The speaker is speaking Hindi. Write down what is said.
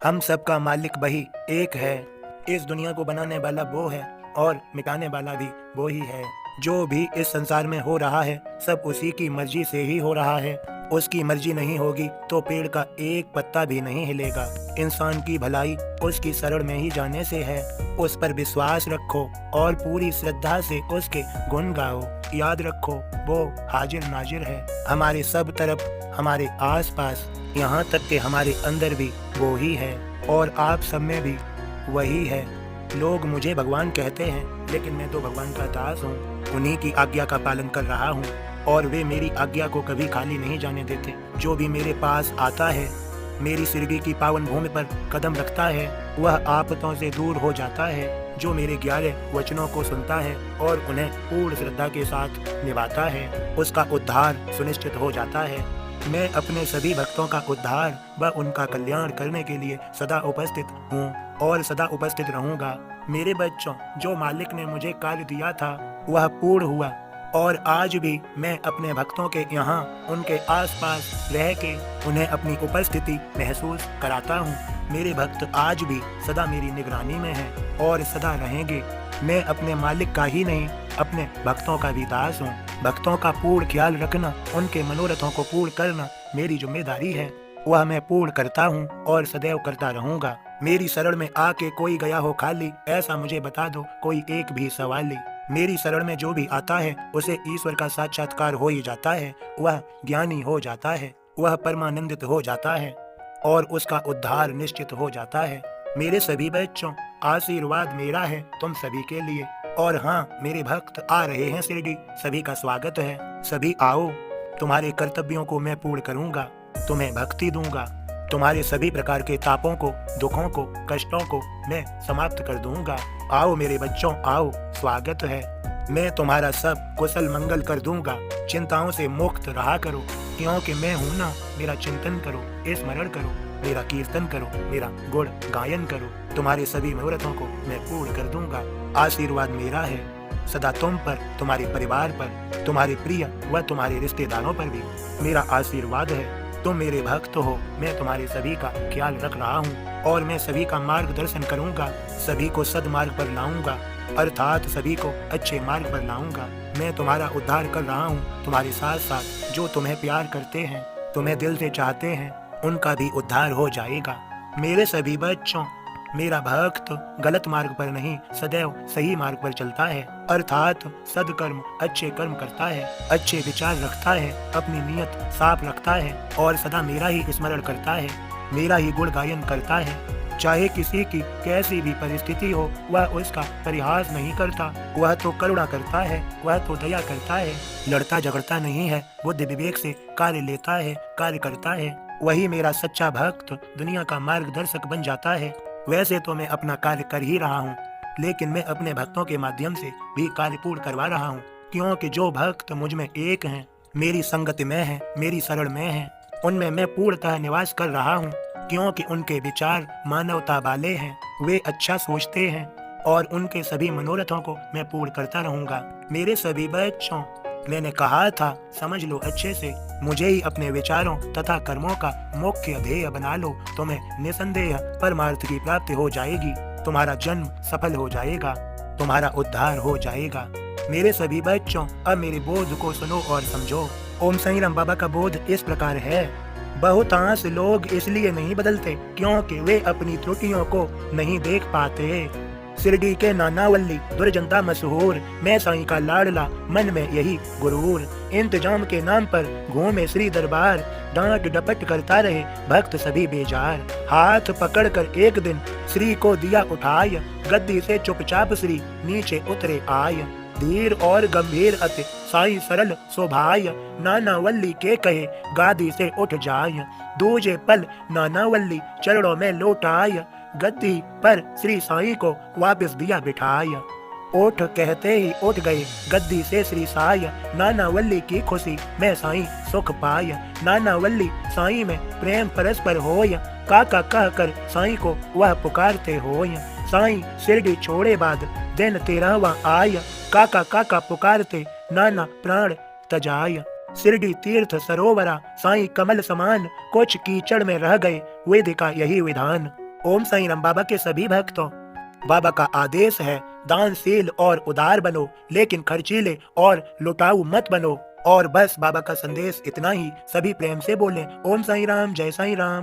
हम सबका मालिक वही एक है। इस दुनिया को बनाने वाला वो है और मिटाने वाला भी वो ही है। जो भी इस संसार में हो रहा है सब उसी की मर्जी से ही हो रहा है। उसकी मर्जी नहीं होगी तो पेड़ का एक पत्ता भी नहीं हिलेगा। इंसान की भलाई उसकी शरण में ही जाने से है। उस पर विश्वास रखो और पूरी श्रद्धा से उसके गुण गाओ। याद रखो वो हाजिर नाजिर है, हमारे सब तरफ, हमारे आसपास, यहाँ तक कि हमारे अंदर भी वो ही है और आप सब में भी वही है। लोग मुझे भगवान कहते हैं लेकिन मैं तो भगवान का दास हूँ। उन्हीं की आज्ञा का पालन कर रहा हूँ और वे मेरी आज्ञा को कभी खाली नहीं जाने देते। जो भी मेरे पास आता है, मेरी सिरगी की पावन भूमि पर कदम रखता है, वह आफतों से दूर हो जाता है। जो मेरे 11 वचनों को सुनता है और उन्हें पूर्ण श्रद्धा के साथ निभाता है, उसका उद्धार सुनिश्चित हो जाता है। मैं अपने सभी भक्तों का उद्धार व उनका कल्याण करने के लिए सदा उपस्थित हूँ और सदा उपस्थित रहूँगा। मेरे बच्चों, जो मालिक ने मुझे कार्य दिया था वह पूर्ण हुआ और आज भी मैं अपने भक्तों के यहाँ उनके आसपास रह के उन्हें अपनी उपस्थिति महसूस कराता हूँ। मेरे भक्त आज भी सदा मेरी निगरानी में हैं और सदा रहेंगे। मैं अपने मालिक का ही नहीं, अपने भक्तों का भी दास हूँ। भक्तों का पूर्ण ख्याल रखना, उनके मनोरथों को पूर्ण करना मेरी जिम्मेदारी है। वह मैं पूर्ण करता हूँ और सदैव करता रहूँगा। मेरी शरण में आके कोई गया हो खाली, ऐसा मुझे बता दो कोई एक भी सवाली। मेरी शरण में जो भी आता है उसे ईश्वर का साक्षात्कार हो ही जाता है। वह ज्ञानी हो जाता है, वह परमानंदित हो जाता है और उसका उद्धार निश्चित हो जाता है। मेरे सभी बच्चों, आशीर्वाद मेरा है तुम सभी के लिए। और हाँ, मेरे भक्त आ रहे हैं शिरडी, सभी का स्वागत है। सभी आओ, तुम्हारे कर्तव्यों को मैं पूर्ण करूँगा, तुम्हें भक्ति दूंगा। तुम्हारे सभी प्रकार के तापों को, दुखों को, कष्टों को मैं समाप्त कर दूंगा। आओ मेरे बच्चों, आओ, स्वागत है। मैं तुम्हारा सब कुशल मंगल कर दूंगा। चिंताओं से मुक्त रहा करो, क्योंकि मैं हूँ ना। मेरा चिंतन करो, स्मरण करो, मेरा कीर्तन करो, मेरा गुण गायन करो। तुम्हारे सभी मनोरथों को मैं पूर्ण कर दूंगा। आशीर्वाद मेरा है सदा तुम पर, तुम्हारे परिवार पर, तुम्हारे प्रिय व तुम्हारे रिश्तेदारों पर भी मेरा आशीर्वाद है। तुम मेरे भक्त हो, मैं तुम्हारे सभी का ख्याल रख रहा हूँ और मैं सभी का मार्गदर्शन करूँगा। सभी को सदमार्ग पर लाऊंगा, अर्थात सभी को अच्छे मार्ग पर लाऊंगा। मैं तुम्हारा उद्धार कर रहा हूँ। तुम्हारे साथ साथ जो तुम्हें प्यार करते हैं, तुम्हें दिल से चाहते हैं, उनका भी उद्धार हो जाएगा। मेरे सभी बच्चों, मेरा भक्त गलत मार्ग पर नहीं, सदैव सही मार्ग पर चलता है, अर्थात सदकर्म, अच्छे कर्म करता है, अच्छे विचार रखता है, अपनी नियत साफ रखता है और सदा मेरा ही स्मरण करता है, मेरा ही गुण गायन करता है। चाहे किसी की कैसी भी परिस्थिति हो, वह उसका परिहास नहीं करता। वह तो करुणा करता है, वह तो दया करता है, लड़ता झगड़ता नहीं है, बुद्ध विवेक से कार्य लेता है, कार्य करता है। वही मेरा सच्चा भक्त दुनिया का मार्गदर्शक बन जाता है। वैसे तो मैं अपना कार्य कर ही रहा हूँ, लेकिन मैं अपने भक्तों के माध्यम से भी कार्य पूर्ण करवा रहा हूँ, क्योंकि जो भक्त मुझ में एक हैं, मेरी संगत में हैं, मेरी शरण में हैं, उनमें मैं पूर्णतः निवास कर रहा हूँ। क्योंकि उनके विचार मानवता वाले हैं, वे अच्छा सोचते हैं और उनके सभी मनोरथों को मैं पूर्ण करता रहूँगा। मेरे सभी बच्चों, मैंने कहा था, समझ लो अच्छे से, मुझे ही अपने विचारों तथा कर्मों का मुख्य ध्येय बना लो, तुम्हें निसंदेह परमार्थ की प्राप्ति हो जाएगी। तुम्हारा जन्म सफल हो जाएगा, तुम्हारा उद्धार हो जाएगा। मेरे सभी बच्चों, अब मेरे बोध को सुनो और समझो। ओम साईं राम बाबा का बोध इस प्रकार है। बहुतांश लोग इसलिए नहीं बदलते क्योंकि वे अपनी त्रुटियों को नहीं देख पाते। शिरडी के नानावल्ली दुर्जनता मशहूर, मैं साईं का लाडला, मन में यही गुरूर। इंतजाम के नाम पर घूमे श्री दरबार, डांट डपट करता रहे भक्त सभी बेजार। हाथ पकड़कर एक दिन श्री को दिया उठाय, गद्दी से चुपचाप श्री नीचे उतरे आय। धीर और गंभीर अति साईं सरल स्वभाय, नानावल्ली के कहे गादी से उठ जाय। दूजे पल नानावल्ली चरणों में लौटाय, गद्दी पर श्री साईं को वापस दिया बिठाया। उठ कहते ही उठ गए गद्दी से श्री साई, नानावल्ली की खुशी में साईं सुख पाय। नानावल्ली साईं में प्रेम परस्पर होय, काका कह कर साईं को वह पुकारते होय। साईं शिरडी छोड़े बाद दिन 13वां आय, काका काका पुकारते नाना प्राण तजाय। शिरडी तीर्थ सरोवरा साईं कमल समान, कुछ कीचड़ में रह गए वेद का यही विधान। ओम साईं राम बाबा के सभी भक्तों, बाबा का आदेश है दानशील और उदार बनो, लेकिन खर्चीले और लुटाऊ मत बनो। और बस बाबा का संदेश इतना ही, सभी प्रेम से बोलें ओम साईं राम, जय साईं राम।